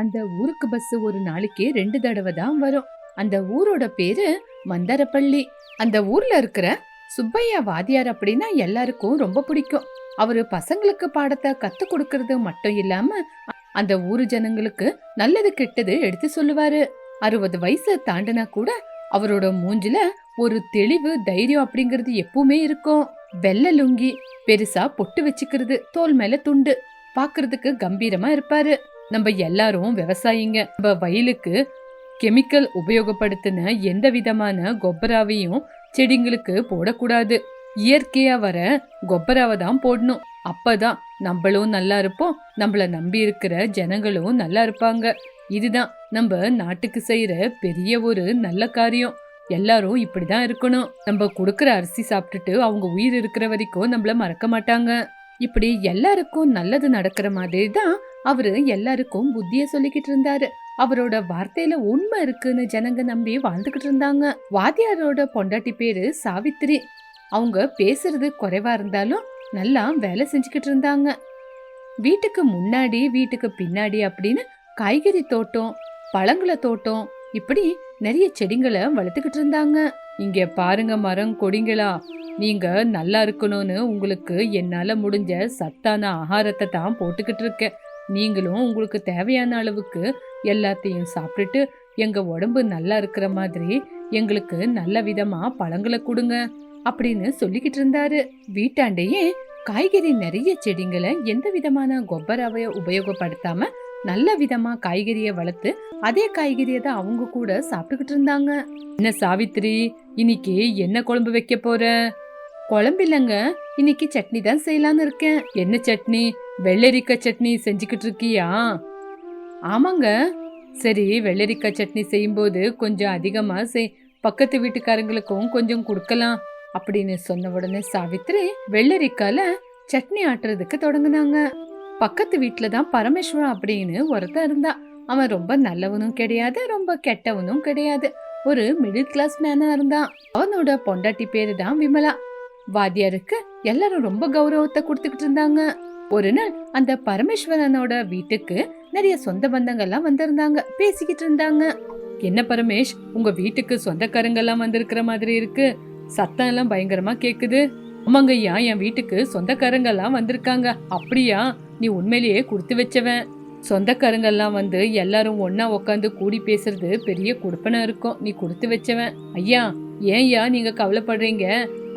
அந்த ஊருக்கு பஸ் ஒரு நாளைக்கு 2 தடவை தான் வரும். அந்த ஊரோட பேரு மந்தாரப்பள்ளி. அந்த ஊர்ல இருக்கிற சுப்பையா வாத்தியார் அப்படின்னா எல்லாருக்கும் ரொம்ப பிடிக்கும். அவரு பசங்களுக்கு பாடத்தை கத்து கொடுக்கறது மட்டும் இல்லாம அந்த ஊரு ஜனங்களுக்கு நல்லது கெட்டது எடுத்து சொல்லுவாரு. 60 வயசு தாண்டினா கூட அவரோட மூஞ்சில ஒரு தெளிவு தைரியம் அப்படிங்கறது எப்பவுமே இருக்கும். வெள்ளை லுங்கி, பெருசா பொட்டு வச்சுக்கிறது, தோல் மேல துண்டு, பாக்குறதுக்கு கம்பீரமா இருப்பாரு. நம்ம எல்லாரும் விவசாயிங்க. நம்ம வயலுக்கு கெமிக்கல் உபயோகப்படுத்தின எந்த விதமான கொப்பராவையும் செடிங்களுக்கு போடக்கூடாது. இயற்கையா வர கொப்பராவை தான் போடணும். அப்பதான் நம்மளும் நல்லா இருப்போம், நம்மள நம்பி இருக்கிற ஜனங்களும் நல்லா இருப்பாங்க. இதுதான் நம்ம நாட்டுக்கு செய்யற பெரிய ஒரு நல்ல காரியம். எல்லாரும் இப்படிதான் இருக்கணும். நம்ம கொடுக்கற அரிசி சாப்பிட்டுட்டு அவங்க உயிர் இருக்கிற வரைக்கும் நம்மள மறக்க மாட்டாங்க. இப்படி எல்லாருக்கும் நல்லது நடக்கிற மாதிரி தான் அவரு எல்லாருக்கும் புத்திய சொல்லிக்கிட்டு இருந்தாரு. அவரோட வார்த்தையில உண்மை இருக்குன்னு ஜனங்க நம்பி வாழ்ந்துகிட்டு இருந்தாங்க. வாத்தியாரோட பொண்டாட்டி பேரு சாவித்திரி. அவங்க பேசுறது குறைவா இருந்தாலும் நல்லா வேலை செஞ்சுக்கிட்டு இருந்தாங்க. வீட்டுக்கு முன்னாடி வீட்டுக்கு பின்னாடி அப்படின்னு காய்கறி தோட்டம், பழங்கள தோட்டம், இப்படி நிறைய செடிங்களை வளர்த்துக்கிட்டு இருந்தாங்க. இங்க பாருங்க மரம் கொடிங்களா, நீங்க நல்லா இருக்கணும்னு உங்களுக்கு என்னால முடிஞ்ச சத்தான ஆகாரத்தை தான் போட்டுக்கிட்டு இருக்கேன். நீங்களும் உங்களுக்கு தேவையான அளவுக்கு எல்லாத்தையும் சாப்பிட்டுட்டு எங்க உடம்பு நல்லா இருக்கிற மாதிரி எங்களுக்கு நல்ல விதமா பழங்களை கொடுங்க அப்படின்னு சொல்லிக்கிட்டு இருந்தாரு. வீட்டாண்டையே காய்கறி நிறைய செடிங்களை எந்த விதமான கொப்பராவை உபயோகப்படுத்தாம நல்ல விதமா காய்கறிய வளர்த்து அதே காய்கறியை தான் அவங்க கூட சாப்பிட்டுக்கிட்டு இருந்தாங்க. என்ன சாவித்திரி, இன்னைக்கு என்ன குழம்பு வைக்க போற? குழம்பு இல்லைங்க, இன்னைக்கு சட்னி தான் செய்யலான்னு இருக்கேன். என்ன சட்னி? வெள்ளரிக்காய் சட்னி செஞ்சுக்கிட்டு இருக்கியா? ஆமாங்க. சரி, வெள்ளரிக்காய் சட்னி செய்யும்போது கொஞ்சம் அதிகமா பக்கத்து வீட்டுக்காரங்களுக்கும் கொஞ்சம் கொடுக்கலாம் அப்படின்னு சொன்ன உடனே சாவித்திரி வெள்ளரிக்கால சட்னி ஆட்டுறதுக்கு தொடங்குனாங்க. பக்கத்து வீட்டுல தான் பரமேஸ்வரன் அப்படின்னு ஒருத்தன் இருந்தா. அவன் ரொம்ப நல்லவனும் கிடையாது, ரொம்ப கெட்டவனும் கிடையாது. ஒரு மிடில் கிளாஸ் மேனா இருந்தான். அவனோட பொண்டாட்டி பேரு தான் விமலா. வாத்தியாருக்கு எல்லாரும் ரொம்ப கௌரவத்தை கொடுத்துக்கிட்டு இருந்தாங்க. ஒரு நாள் அந்த பரமேஸ்வரனோட வீட்டுக்கு நிறைய சொந்த பந்தங்கள்லாம் வந்திருந்தாங்க. பேசிக்கிட்டு இருந்தாங்க. என்ன பரமேஷ், உங்க வீட்டுக்கு சொந்தக்காரங்க எல்லாம் வந்திருக்கிற மாதிரி இருக்கு, சத்தம் எல்லாம் பயங்கரமா கேக்குது. ஆமாங்க ஐயா, என் வீட்டுக்கு சொந்தக்காரங்க எல்லாம் வந்திருக்காங்க. அப்படியா? நீ உண்மையிலேயே கொடுத்து வச்சவன். சொந்தக்காரங்க எல்லாம் வந்து எல்லாரும் ஒன்னா உக்காந்து கூடி பேசுறது பெரிய கொடுப்பனா இருக்கும். நீ கொடுத்து வச்சவன். ஐயா, ஏன்யா நீங்க கவலைப்படுறீங்க?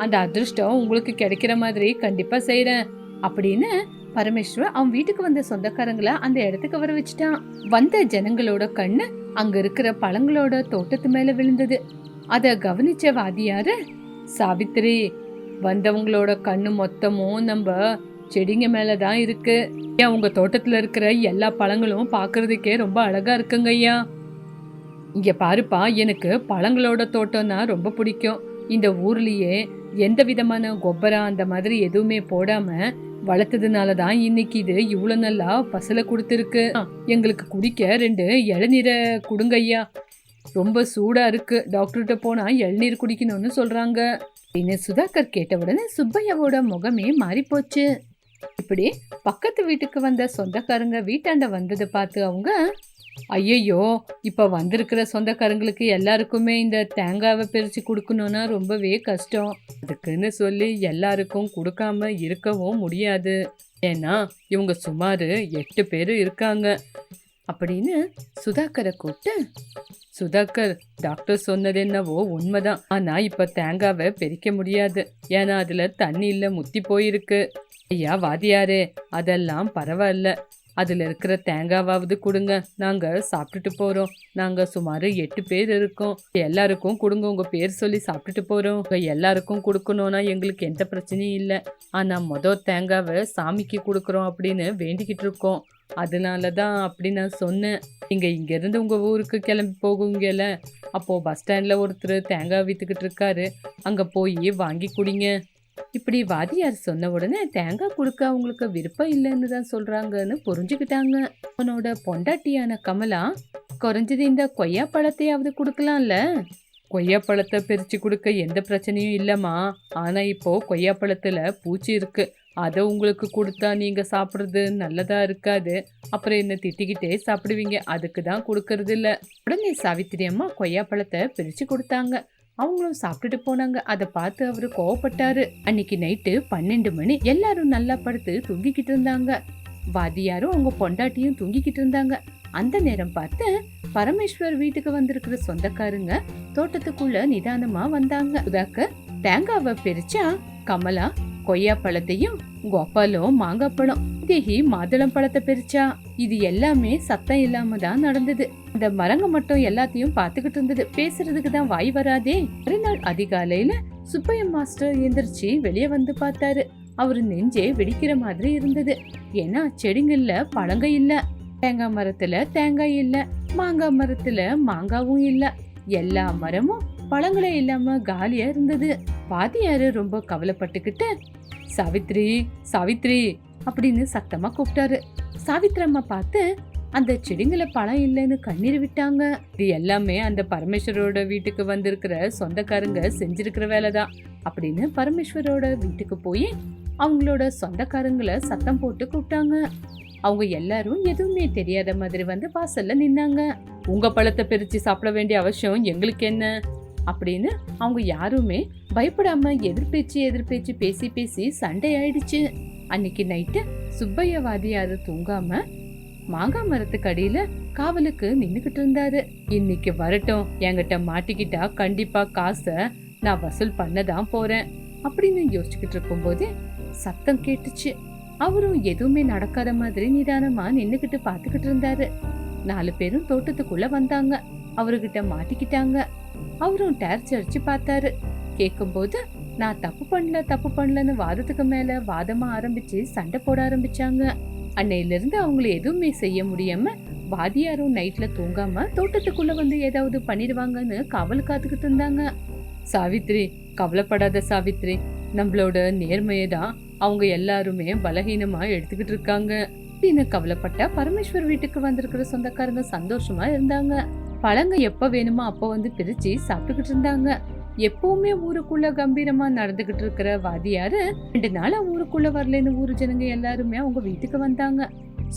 அந்த அதிர்ஷ்டம் உங்களுக்கு கிடைக்கிற மாதிரி கண்டிப்பா செய்யறேன் அப்படின்னு பரமேஸ்வர் அவன் வீட்டுக்கு வந்த சொந்தக்காரங்களை அந்த இடத்துக்கு வர வச்சுட்டான். வந்த ஜனங்களோட கண்ணு அங்க இருக்கிற பழங்களோட தோட்டத்து மேல விழுந்தது. அத கவனிச்ச வாதியாரு, சாவித்திரி, வந்தவங்களோட கண்ணு மொத்தமும் நம்ம செடிங்க மேலதான் இருக்கு. ஏன் உங்க தோட்டத்துல இருக்கிற எல்லா பழங்களும் பாக்குறதுக்கே ரொம்ப அழகா இருக்குங்க ஐயா. இங்க பாருப்பா, எனக்கு பழங்களோட தோட்டம்னா ரொம்ப பிடிக்கும். இந்த ஊர்லயே எந்த விதமான கொப்பரா அந்த மாதிரி எதுவுமே போடாம வளர்த்ததுனாலதான் இன்னைக்கு இது இவ்வளவு நல்லா பசல கொடுத்துருக்கு. எங்களுக்கு குடிக்க 2 இளநீரை கொடுங்க ஐயா. ரொம்ப சூடா இருக்கு, டாக்டர்கிட்ட போனா இளநீர் குடிக்கணும்னு சொல்றாங்க. சுதாகர் கேட்ட உடனே சுப்பையாவோட முகமே மாறி போச்சு. இப்படி பக்கத்து வீட்டுக்கு வந்த சொந்தக்காரங்க வீட்டாண்ட வந்ததை பார்த்து அவங்க, ஐயோ, இப்ப வந்திருக்கிற சொந்தக்காரங்களுக்கு எல்லாருக்குமே இந்த தேங்காவை பிரிச்சு கொடுக்கணும்னா ரொம்பவே கஷ்டம். அதுக்குன்னு சொல்லி எல்லாருக்கும் கொடுக்காம இருக்கவும் முடியாது. ஏன்னா இவங்க சுமார் 8 பேரு இருக்காங்க அப்படின்னு சுதாகரை கூப்பிட்டு, சுதாகர், டாக்டர் சொன்னது என்னவோ உண்மைதான். ஆனா இப்ப தேங்காவை பிரிக்க முடியாது, ஏன்னா அதுல தண்ணி இல்ல, முத்தி போயிருக்கு. ஐயா வாதியாரே, அதெல்லாம் பரவாயில்ல, அதுல இருக்கிற தேங்காவாவது கொடுங்க, நாங்க சாப்பிட்டுட்டு போறோம். நாங்க சுமார் 8 பேர் இருக்கோம், எல்லாருக்கும் கொடுங்க, உங்க பேர் சொல்லி சாப்பிட்டுட்டு போறோம். எல்லாருக்கும் கொடுக்கணும்னா எங்களுக்கு எந்த பிரச்சனையும் இல்லை. ஆனா தேங்காவை சாமிக்கு கொடுக்கறோம் அப்படின்னு வேண்டிக்கிட்டு இருக்கோம். அதனாலதான் அப்படி நான் சொன்னேன். நீங்க இங்க இருந்து உங்க ஊருக்கு கிளம்பி போகுங்கல, அப்போ பஸ் ஸ்டாண்ட்ல ஒருத்தர் தேங்காய் வித்துக்கிட்டு இருக்காரு, அங்க போய் வாங்கி குடிங்க. இப்படி வாதியார் சொன்ன உடனே தேங்காய் கொடுக்க அவங்களுக்கு விருப்பம் இல்லைன்னு தான் சொல்றாங்கன்னு புரிஞ்சுக்கிட்டாங்க. அவனோட பொண்டாட்டியான கமலா, குறைஞ்சது இந்த கொய்யா பழத்தையாவது கொடுக்கலாம்ல. கொய்யா பழத்தை பிரிச்சு கொடுக்க எந்த பிரச்சனையும் இல்லம்மா, ஆனா இப்போ கொய்யா பழத்துல பூச்சி இருக்கு, அதை உங்களுக்கு கொடுத்தா நீங்க சாப்பிடுறது நல்லதா இருக்காது, அப்புறம் என்ன திட்டிக்கிட்டே சாப்பிடுவீங்க, அதுக்கு தான் கொடுக்கறது இல்ல. உடனே சாவித்திரி அம்மா கொய்யா பழத்தை பிரிச்சு கொடுத்தாங்க. அவங்களும் சாப்பிட்டுட்டு போனாங்க. அதை பார்த்து அவரு கோவப்பட்டாரு. அன்னைக்கு நைட்டு 12 மணி. எல்லாரும் நல்லா படுத்து தூங்கிக்கிட்டு இருந்தாங்க. வாதியாரும் அவங்க பொண்டாட்டியும் தூங்கிக்கிட்டு இருந்தாங்க. அந்த நேரம் பார்த்து பரமேஸ்வர் வீட்டுக்கு வந்திருக்கிற சொந்தக்காரங்க தோட்டத்துக்குள்ள நிதானமா வந்தாங்க. சுதாகர் தேங்காவை பிரிச்சா, கமலா கொய்யா பழத்தையும், கோபாலும் மாங்காய் பழம், தேகி மாதுளம் பழத்தை பிரிச்சா. இது எல்லாமே சத்தம் இல்லாம தான் நடந்தது. அந்த மரங்க மட்டும் எல்லாத்தையும் பாத்துக்கிட்டு இருந்தது. பேசுறதுக்கு தான் வாய் வராதே. மறுநாள் அதிகாலையில சுப்பைய மாஸ்டர் எந்திரிச்சு வெளியே வந்து பார்த்தாரு. அவரு நெஞ்சே வெடிக்கிற மாதிரி இருந்தது. ஏன்னா செடிங்கள்ல பழங்க இல்ல, தேங்காய் மரத்துல தேங்காய் இல்ல, மாங்காய் மரத்துல மாங்காவும் இல்ல. எல்லா மரமும் பழங்களே இல்லாம காலியா இருந்தது. வாத்தியாரு ரொம்ப கவலைப்பட்டுக்கிட்டு, சாவித்ரி சாவித்ரி அப்படின்னு சத்தமா கூப்பிட்டாரு. சாவித்ரி அம்மா பார்த்து அந்த செடிங்கள பழம் இல்லைன்னு கண்ணீர் விட்டாங்க. இது எல்லாமே அந்த பரமேஸ்வரோட வீட்டுக்கு வந்திருக்கிற சொந்தக்காரங்க செஞ்சிருக்கிற வேலைதான் அப்படின்னு பரமேஸ்வரோட வீட்டுக்கு போய் அவங்களோட சொந்தக்காரங்களை சத்தம் போட்டு கூப்பிட்டாங்க. அவங்க எல்லாரும் எதுவுமே தெரியாத மாதிரி வந்து வாசல்ல நின்னாங்க. உங்க பழத்தை பிரிச்சு சாப்பிட வேண்டிய அவசியம் எங்களுக்கு என்ன அப்படின்னு அவங்க யாருமே பயப்படாம எதிர்பேச்சு பேசி பேசி சண்டை ஆயிடுச்சு. அன்னைக்கு நைட்டு சுப்பையா வாதியாரு தூங்காம மாங்காய் மரத்துக்கு அடியில காவலுக்கு நின்னுகிட்டு இருந்தாரு. இன்னைக்கு வரட்டும், என்கிட்ட மாட்டிக்கிட்டா கண்டிப்பா காசை நான் வசூல் பண்ணதான் போறேன் அப்படின்னு யோசிச்சுக்கிட்டு இருக்கும் போதே சத்தம் கேட்டுச்சு. அவரும் எதுவுமே நடக்காத மாதிரி நிதானமா நின்னுகிட்டு பாத்துக்கிட்டு இருந்தாரு. 4 பேரும் தோட்டத்துக்குள்ள வந்தாங்க. அவர்கிட்ட மாட்டிக்கிட்டாங்க. அவரும் டார்ச் அடிச்சு பார்த்தாரு. கேட்கும் போது நான் தப்பு பண்ணலன்னு வாதத்துக்கு மேல வாதமா ஆரம்பிச்சு சண்டை போட ஆரம்பிச்சாங்க. அன்னையில இருந்து அவங்கள எதுவுமே செய்ய முடியாம வாதியாரும் நைட்ல தூங்காம தோட்டத்துக்குள்ள வந்து ஏதாவது பண்ணிடுவாங்கன்னு காவல் காத்துக்கிட்டு இருந்தாங்க. சாவித்ரி, கவலைப்படாத சாவித்ரி, நம்மளோட நேர்மையை தான் அவங்க எல்லாருமே பலகீனமா எடுத்துக்கிட்டு இருக்காங்க அப்படின்னு கவலைப்பட்டா பரமேஸ்வர் வீட்டுக்கு வந்திருக்கிற சொந்தக்காரங்க சந்தோஷமா இருந்தாங்க. பழங்க எப்ப வேணுமோ அப்ப வந்து பிரிச்சு சாப்பிட்டுக்கிட்டு இருந்தாங்க. எப்பவுமே ஊருக்குள்ள கம்பீரமா நடந்துகிட்டு இருக்கிற வாதியாரு 2 நாளா ஊருக்குள்ள வரலன்னு ஊரு ஜனங்க எல்லாருமே அவங்க வீட்டுக்கு வந்தாங்க.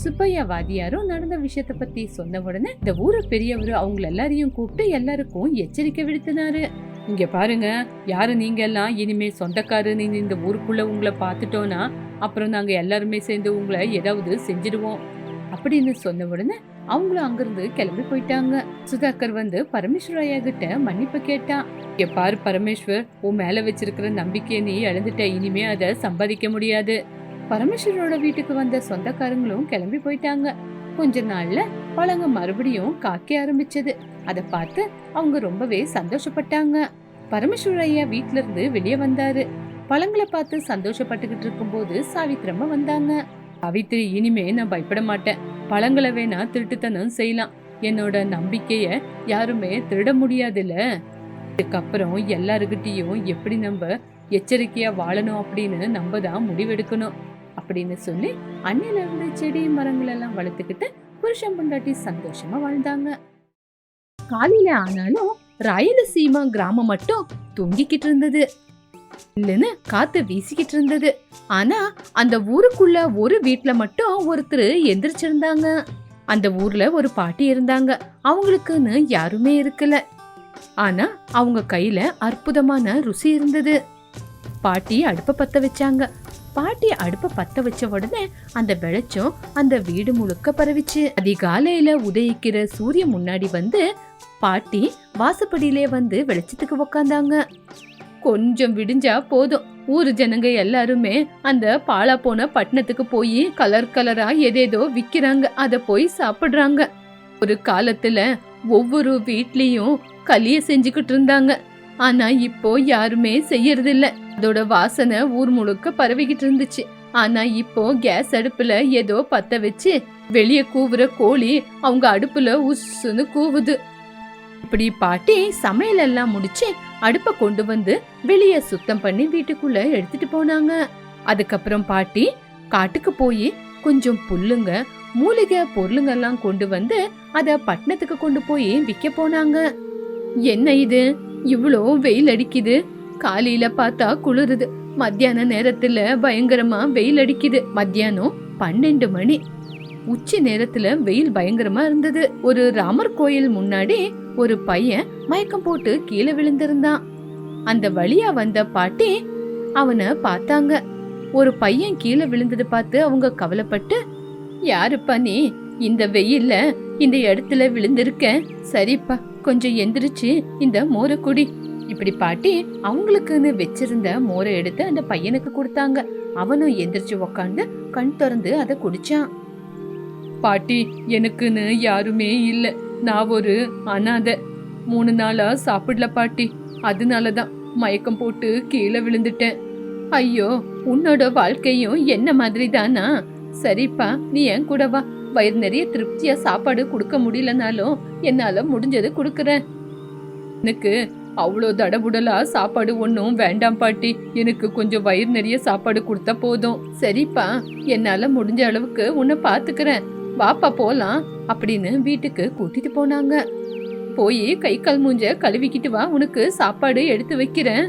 சுப்பையா வாதியாரும் நடந்த விஷயத்த பத்தி சொன்ன உடனே இந்த ஊரு பெரியவரு அவங்க எல்லாரையும் கூப்பிட்டு எல்லாருக்கும் எச்சரிக்கை விடுத்தினாரு. இங்க பாருங்க, யாரு நீங்க எல்லாம், இனிமே சொந்தக்காரு நீங்க இந்த ஊருக்குள்ள உங்களை பாத்துட்டோம்னா அப்புறம் நாங்க எல்லாருமே சேர்ந்து உங்களை ஏதாவது செஞ்சிடுவோம் அப்படின்னு சொன்ன உடனே அவங்களும் அங்கிருந்து கிளம்பி போயிட்டாங்க. சுதாகர் வந்து பரமேஸ்வர் ஐயா கிட்ட மன்னிப்பு கேட்டான். இங்க பாரு பரமேஸ்வர், உன் மேல வச்சிருக்கிற நம்பிக்கையை நீ இழந்துட்ட, இனிமே அதை சம்பாதிக்க முடியாது. பரமேஸ்வரோட வீட்டுக்கு வந்த சொந்தக்காரங்களும் கிளம்பி போயிட்டாங்க. கொஞ்ச நாள்ல பழங்க மறுபடியும் காக்க ஆரம்பிச்சது. அதை பார்த்து அவங்க ரொம்பவே சந்தோஷப்பட்டாங்க. பரமேஸ்வர் ஐயா வீட்டுல இருந்து வெளியே வந்தாரு. பழங்களை பார்த்து சந்தோஷப்பட்டுக்கிட்டு இருக்கும் போது சாவித்திரம்மா வந்தாங்க. சாவித்ரி, இனிமே நான் பயப்பட மாட்டேன். பழங்களை வேணா திருட்டுத்தனம் செய்யலாம், என்னோட நம்பிக்கைய யாருமே திருட முடியாதுல்ல. இதுக்கப்புறம் எல்லாருக்கிட்டையும் எப்படி நம்ம எச்சரிக்கையா வாழணும் அப்படின்னு நம்ம தான் முடிவெடுக்கணும் அப்படின்னு சொல்லி அன்னையில இருந்து செடி மரங்கள் எல்லாம் வளர்த்துக்கிட்டு புருஷன் பொண்டாட்டி சந்தோஷமா வாழ்ந்தாங்க. காலையில ஆனாலும் ராயலசீமா கிராமம் மட்டும் தூங்கிக்கிட்டு இருந்தது. இல்லன்னு காத்து வீசிக்கிட்டு இருந்தது. ஆனா அந்த ஊருக்குள்ள ஒரு வீட்ல மட்டும் ஒருத்தர் எந்திரிச்சிருந்தாங்க. அந்த ஊர்ல ஒரு பாட்டி இருந்தாங்க. அவங்களுக்குன்னு யாருமே இருக்கல. ஆனா அவங்க கையில அற்புதமான ருசி இருந்தது. பாட்டி அடுப்ப பத்த வச்சாங்க. பாட்டி அடுப்ப பத்த வச்ச உடனே அந்த வெளிச்சம் அந்த வீடு முழுக்க பரவிச்சு. அதிகாலையில உதயிக்கிற சூரியன் முன்னாடி வந்து பாட்டி வாசப்படியிலே வந்து வெளிச்சத்துக்கு உக்காந்தாங்க. கொஞ்சம் விடிஞ்சா போதும், ஊரு ஜனங்க எல்லாருமே அந்த பாலா போன பட்டணத்துக்கு போய் கலர் கலரா எதேதோ விக்கிறாங்க, அத போய் சாப்பிடுறாங்க. ஒரு காலத்துல ஒவ்வொரு வீட்லயும் களிய செஞ்சுக்கிட்டு இருந்தாங்க. ஆனா இப்போ யாருமே செய்யறது இல்ல. அதோட வாசனை ஊர் முழுக்க பரவிக்கிட்டு இருந்துச்சு. ஆனா இப்போ கேஸ் அடுப்புல ஏதோ பத்த வச்சு வெளிய கூவுற கோழி அவங்க அடுப்புல உசுன்னு கூவுது. இப்படி பாட்டி சமையல் எல்லாம் முடிச்சு அடுப்ப கொண்டு வந்து வெளிய சுத்தம் பண்ணி வீட்டுக்குள்ள எடுத்துட்டு போனாங்க. அதுக்கப்புறம் பாட்டி காட்டுக்கு போய் கொஞ்சம் புல்லுங்க மூலிகை பொருளுங்க எல்லாம் கொண்டு வந்து அத பட்டணத்துக்கு கொண்டு போய் விற்க போனாங்க. என்ன இது, இவ்வளோ வெயில் அடிக்குது, காலையில பார்த்தா குளிருது, மத்தியான நேரத்துல பயங்கரமா வெயில் அடிக்குது. மத்தியானம் 12 மணி. உச்சி நேரத்துல வெயில் பயங்கரமா இருந்தது. ஒரு ராமர் கோயில் முன்னாடி ஒரு பையன் மயக்கம் போட்டு கீழே விழுந்திருந்தான். அந்த வழியா வந்த பாட்டி அவனை பார்த்தாங்க. ஒரு பையன் கீழே விழுந்தது பார்த்து அவங்க கவலைப்பட்டு, யாருப்பா நீ? இந்த வெயில்ல இந்த இடத்துல விழுந்திருக்க. சரிப்பா, கொஞ்சம் எந்திரிச்சு இந்த மோரை குடி. இப்படி பாட்டி அவங்களுக்குன்னு வச்சிருந்த மோரை எடுத்து அந்த பையனுக்கு கொடுத்தாங்க. அவனும் எந்திரிச்சு உக்காந்து கண் திறந்து அதை குடிச்சான். பாட்டி, எனக்குன்னு யாருமே இல்ல. நான் ஒரு அனாதை. 3 நாளா சாப்பிடல பாட்டி. அதனாலதான் மயக்கம் போட்டு கீழே விழுந்துட்டேன். ஐயோ, உன்னோட வாழ்க்கையும் என்ன மாதிரி தானா? சரிப்பா, நீ என் கூட வா. வயிறு நிறைய திருப்தியா சாப்பாடு கொடுக்க முடியலனாலும் என்னால முடிஞ்சது கொடுக்கறேன். எனக்கு அவ்வளோ தடபுடலா சாப்பாடு ஒன்றும் வேண்டாம் பாட்டி. எனக்கு கொஞ்சம் வயிறு நிறைய சாப்பாடு கொடுத்தா போதும். சரிப்பா, என்னால முடிஞ்ச அளவுக்கு உன்னை பாத்துக்கிறேன். வாப்பா போலாம் அப்படின்னு வீட்டுக்கு கூட்டிட்டு போனாங்க. போய் கை கால் மூஞ்ச கழுவிக்கிட்டு வா, உனக்கு சாப்பாடு எடுத்து வைக்கிறேன்.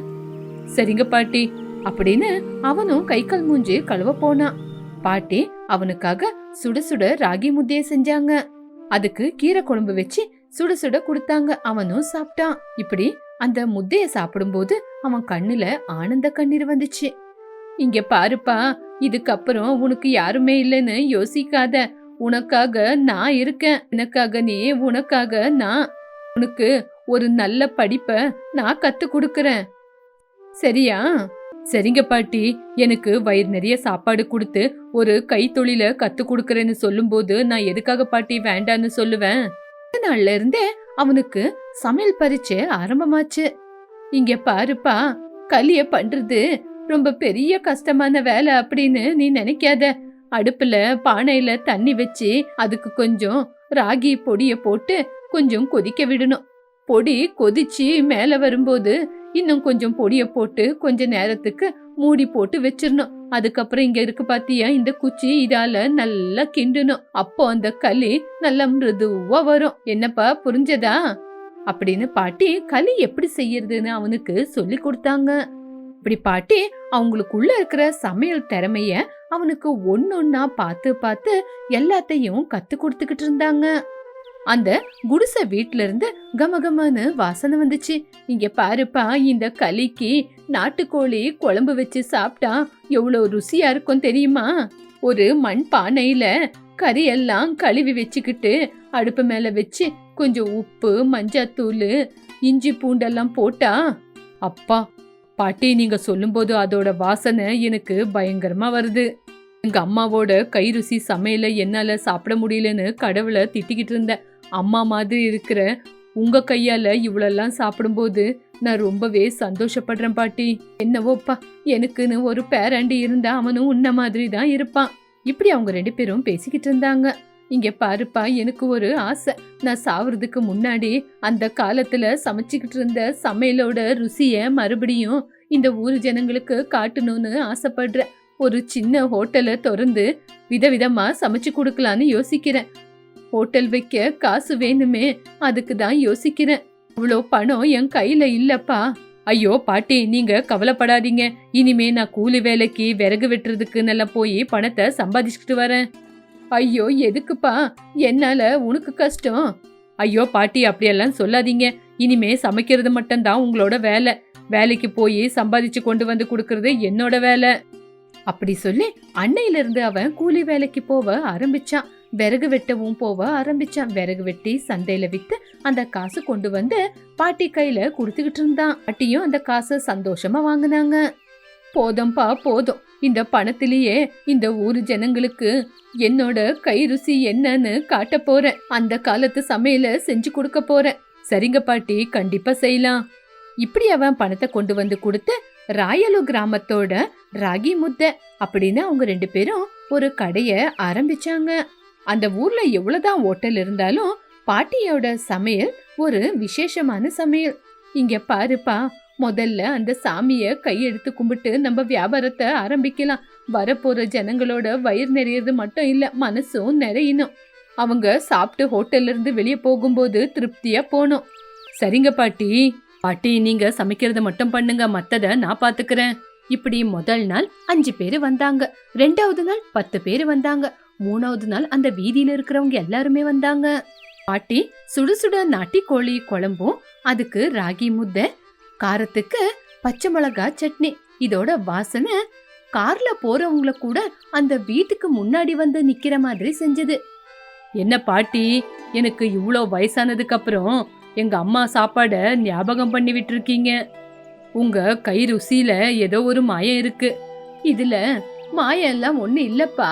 சரிங்க பாட்டி அப்படின்னு அவனும் கை கால் மூஞ்சி கழுவ போனான். பாட்டி அவனுக்காக சுட சுட ராகி முத்தைய செஞ்சாங்க. அதுக்கு கீரை குழம்பு வச்சு சுட சுட கொடுத்தாங்க. அவனும் சாப்பிட்டான். இப்படி அந்த முத்தைய சாப்பிடும்போது அவன் கண்ணுல ஆனந்த கண்ணீர் வந்துச்சு. இங்க பாருப்பா, இதுக்கப்புறம் உனக்கு யாருமே இல்லைன்னு யோசிக்காத. உனக்காக நான் இருக்கேன். எனக்காக நீ, உனக்காக நான். உனக்கு ஒரு நல்ல படிப்ப நான் கத்து கொடுக்கறேன். சரியா? சரிங்க பாட்டி. எனக்கு வயிறு நிறைய சாப்பாடு கொடுத்து ஒரு கைத்தொழில கத்து கொடுக்கறேன்னு சொல்லும் போது நான் எதுக்காக பாட்டி வேண்டான்னு சொல்லுவேன்? நாள்ல இருந்தே அவனுக்கு சமையல் பரீட்சை ஆரம்பமாச்சு. இங்க பாருப்பா, களிய பண்றது ரொம்ப பெரிய கஷ்டமான வேலை அப்படின்னு நீ நினைக்காத. அடுப்புல பானையில தண்ணி வச்சு அதுக்கு கொஞ்சம் ராகி பொடிய போட்டு கொஞ்சம் கொதிக்க விடணும். பொடி கொதிச்சு மேல வரும்போது இன்னும் கொஞ்சம் பொடிய போட்டு கொஞ்ச நேரத்துக்கு மூடி போட்டு வச்சிடணும். அதுக்கப்புறம் இங்க இருக்கு பாத்தியா இந்த குச்சி, இதால நல்லா கிண்டணும். அப்போ அந்த களி நல்லா மிருதுவா வரும். என்னப்பா, புரிஞ்சதா? அப்படின்னு பாட்டி களி எப்படி செய்யறதுன்னு அவனுக்கு சொல்லி கொடுத்தாங்க. இப்படி பாட்டி அவங்களுக்குள்ள இருக்கிற சமையல் திறமைய அவனுக்கு ஒன்னொன்னா பார்த்து பார்த்து எல்லாத்தையும் கத்து கொடுத்துக்கிட்டு இருந்தாங்க. அந்த குடிசை வீட்டுல இருந்து கமகமான வாசனை வந்துச்சு. இங்க பாருப்பா, இந்த களிக்கு நாட்டுக்கோழி குழம்பு வச்சு சாப்பிட்டா எவ்வளவு ருசியா இருக்கும் தெரியுமா? ஒரு மண் பானையில கறி எல்லாம் கழுவி வச்சுக்கிட்டு அடுப்பு மேல வச்சு கொஞ்சம் உப்பு, மஞ்சத்தூள், இஞ்சி பூண்டெல்லாம் போட்டா, அப்பா பாட்டி நீங்க சொல்லும்போது அதோட வாசனை எனக்கு பயங்கரமா வருது. எங்க அம்மாவோட கை ருசி சமையல என்னால சாப்பிட முடியலன்னு கடவுளை திட்டிக்கிட்டு இருந்தேன். அம்மா மாதிரி இருக்கிற உங்க கையால இவ்வளெல்லாம் சாப்பிடும்போது நான் ரொம்பவே சந்தோஷப்படுறேன் பாட்டி. என்னவோப்பா, எனக்குன்னு ஒரு பேரண்டி இருந்தா அவனும் உன்ன மாதிரி தான் இருப்பான். இப்படி அவங்க 2 பேரும் பேசிக்கிட்டு இருந்தாங்க. இங்க பாருப்பா, எனக்கு ஒரு ஆசை. நான் சாவறதுக்கு முன்னாடி அந்த காலத்துல சமைச்சுக்கிட்டு இருந்த சமையலோட ருசிய மறுபடியும் இந்த ஊர் ஜனங்களுக்கு காட்டணும்னு ஆசைப்படுறேன். ஒரு சின்ன ஹோட்டலை திறந்து விதவிதமா சமைச்சு கொடுக்கலான்னு யோசிக்கிறேன். ஹோட்டல் வைக்க காசு வேணுமே, அதுக்கு தான் யோசிக்கிறேன். இவ்வளோ பணம் என் கையில இல்லப்பா. ஐயோ பாட்டி, நீங்க கவலைப்படாதீங்க. இனிமே நான் கூலி வேலைக்கு விறகு வெட்டுறதுக்கு நல்லா போய் பணத்தை சம்பாதிச்சுக்கிட்டு வரேன். ஐயோ எதுக்குப்பா, என்னால உனக்கு கஷ்டம். ஐயோ பாட்டி, அப்படியெல்லாம் சொல்லாதீங்க. இனிமே சமைக்கிறது மட்டும்தான் உங்களோட வேலை. வேலைக்கு போய் சம்பாதிச்சு கொண்டு வந்து கொடுக்கறது என்னோட வேலை. அப்படி சொல்லி அன்னையில இருந்து அவன் கூலி வேலைக்கு போக ஆரம்பிச்சான். விறகு வெட்டவும் போக ஆரம்பிச்சான். விறகு வெட்டி சந்தையில வித்து அந்த காசு கொண்டு வந்து பாட்டி கையில குடுத்துக்கிட்டு இருந்தான். பாட்டியும் அந்த காசை சந்தோஷமா வாங்கினாங்க. போதும்பா போதும், இந்த பணத்திலேயே இந்த ஊரு ஜனங்களுக்கு என்னோட கை ருசி என்னன்னு காட்ட போறேன். அந்த காலத்து சமையல செஞ்சு கொடுக்க போறேன். சரிங்க பாட்டி, கண்டிப்பா செய்யலாம். இப்படி அவன் பணத்தை கொண்டு வந்து கொடுத்து ராயலு கிராமத்தோட ராகி முத்தை அப்படின்னு அவங்க 2 பேரும் ஒரு கடைய ஆரம்பிச்சாங்க. அந்த ஊர்ல எவ்வளவுதான் ஹோட்டல் இருந்தாலும் பாட்டியோட சமையல் ஒரு விசேஷமான சமையல். இங்க பாருப்பா, முதல்ல அந்த சாமிய கையெடுத்து கும்பிட்டு நம்ம வியாபாரத்தை ஆரம்பிக்கலாம். வரப்போற ஜனங்களோட வயிறு நிறையறது மட்டும் இல்ல, மனசும் நிறையணும். அவங்க சாப்பிட்டு ஹோட்டல்ல இருந்து வெளியே போகும்போது திருப்தியா போகணும். சரிங்க பாட்டி. பாட்டி, நீங்க சமைக்கிறத மட்டும் பண்ணுங்க, மத்தத நான் பாத்துக்கிறேன். இப்படி முதல் நாள் 5 பேரு வந்தாங்க, 2வது நாள் 10 பேரு வந்தாங்க, 3வது நாள் அந்த வீதியில இருக்கிறவங்க எல்லாருமே வந்தாங்க. பாட்டி சுட சுட நாட்டி கோழி குழம்பும், அதுக்கு ராகி முத்தை, காரத்துக்கு பச்சை மிளகா சட்னி, இதோட வாசனை கார்ல போறவங்கள கூட அந்த வீட்டுக்கு முன்னாடி வந்து நிக்கிற மாதிரி செஞ்சது. என்ன பாட்டி, எனக்கு இவ்ளோ வயசானதுக்கு அப்புறம் எங்க அம்மா சாப்பாட ஞாபகம் பண்ணி விட்டுருக்கீங்க. உங்க கை ருசியில ஏதோ ஒரு மாயம் இருக்கு. இதுல மாயம் எல்லாம் ஒண்ணு இல்லப்பா,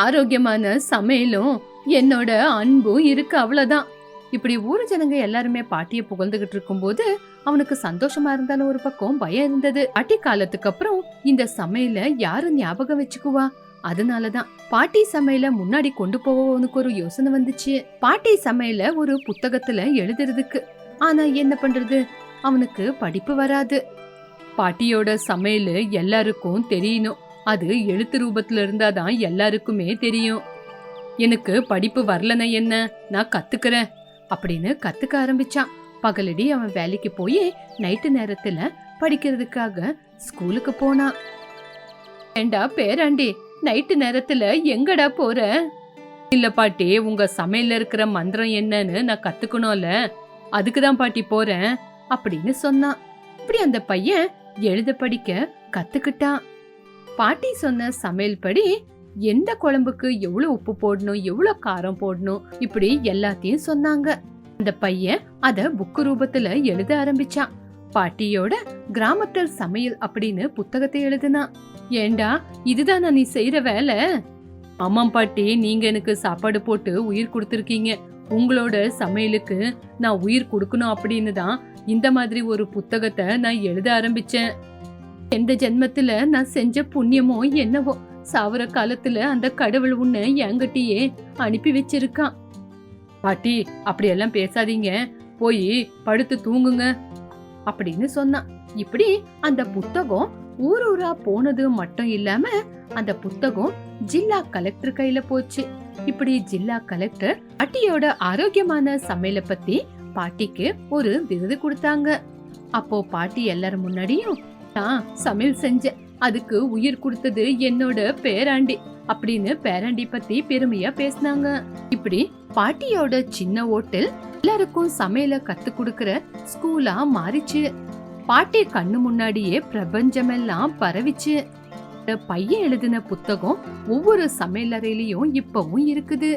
ஆரோக்கியமான சமையலும் என்னோட அன்பும் இருக்கு, அவ்வளவுதான். இப்படி ஊர் ஜனங்க எல்லாருமே பாட்டிய புகழ்ந்துகிட்டு இருக்கும்போது அவனுக்கு சந்தோஷமா இருந்தாலும் ஒரு பக்கம் பயம் இருந்தது. பாட்டி காலத்துக்கு அப்புறம் இந்த சமையல யாரு ஞாபகம் வச்சுக்குவா? அதனாலதான் பாட்டி சமையல முன்னாடி கொண்டு போக அவனுக்கு ஒரு யோசனை வந்துச்சு. பாட்டி சமையல ஒரு புத்தகத்துல எழுதுறதுக்கு. ஆனா என்ன பண்றது, அவனுக்கு படிப்பு வராது. பாட்டியோட சமையல் எல்லாருக்கும் தெரியணும், அது எழுத்து ரூபத்துல இருந்தாதான் எல்லாருக்குமே தெரியும். எனக்கு படிப்பு வரலன்னா என்ன, நான் கத்துக்கிறேன் அப்படின்னு கத்துக்க ஆரம்பிச்சான். பகலடி அவன் வேலைக்கு போய் நைட்டு நேரத்துல படிக்கிறதுக்காக ஸ்கூலுக்கு போனான். ஏண்டா பேராண்டி, நைட்டு நேரத்துல எங்கடா போற? இல்ல பாட்டி, உங்க சமையல்ல இருக்கிற மந்திரம் என்னன்னு நான் கத்துக்கணும்ல, அதுக்குதான் பாட்டி போறேன் அப்படின்னு சொன்னான். இப்படி அந்த பையன் எழுத படிக்க கத்துக்கிட்டான். பாட்டி சொன்ன சமையல் படி எந்த குழம்புக்கு எவ்வளவு உப்பு போடணும், எவ்வளவு காரம் போடணும், இப்படி எல்லாத்தையும் சொன்னாங்க. அந்த பையன் அத புக்கு ரூபத்துல எழுத ஆரம்பிச்சான். பாட்டியோட கிராமத்து சமையல் அப்படின்னு புத்தகத்தை எழுதுனான். ஏண்டா, இதுதான் நீ செய்யற வேலை? ஆமாம் பாட்டி, நீங்க எனக்கு சாப்பாடு போட்டு உயிர் கொடுத்திருக்கீங்க. உங்களோட சமையலுக்கு நான் உயிர் கொடுக்கணும் அப்படின்னு தான் இந்த மாதிரி ஒரு புத்தகத்தை நான் எழுத ஆரம்பிச்சேன். எந்த ஜென்மத்துல நான் செஞ்ச புண்ணியமோ என்னவோ, சாவர காலத்துல அந்த கடவுள் உன்னை என்கிட்டயே அனுப்பி வச்சிருக்கான். பாட்டி, அப்படியெல்லாம் பேசாதீங்க, போய் படுத்து தூங்குங்க அப்படின்னு சொன்னான். இப்படி அந்த புத்தகம் ஊர் ஊரா போனது மட்டும் இல்லாம அந்த புத்தகம் ஜில்லா கலெக்டர் கையில போச்சு. இப்படி ஜில்லா கலெக்டர் பாட்டியோட ஆரோக்கியமான சமையல பத்தி பாட்டிக்கு ஒரு விருது கொடுத்தாங்க. அப்போ பாட்டி எல்லாரும் முன்னாடியும், நான் சமையல் செஞ்சேன், அதுக்கு உயிர் கொடுத்தது என்னோட பேராண்டி அப்படின்னு பேராண்டி பத்தி பெருமையா பேசினாங்க. இப்படி பாட்டியோட சின்ன ஹோட்டல் எல்லாருக்கும் சமையல கத்து கொடுக்கற ஸ்கூலா மாறிச்சு. பாட்டி கண்ணு முன்னாடியே பிரபஞ்சமெல்லாம் பரவிச்சு. பையன் எழுதின புத்தகம் ஒவ்வொரு சமையலறையிலயும் இப்பவும் இருக்குது.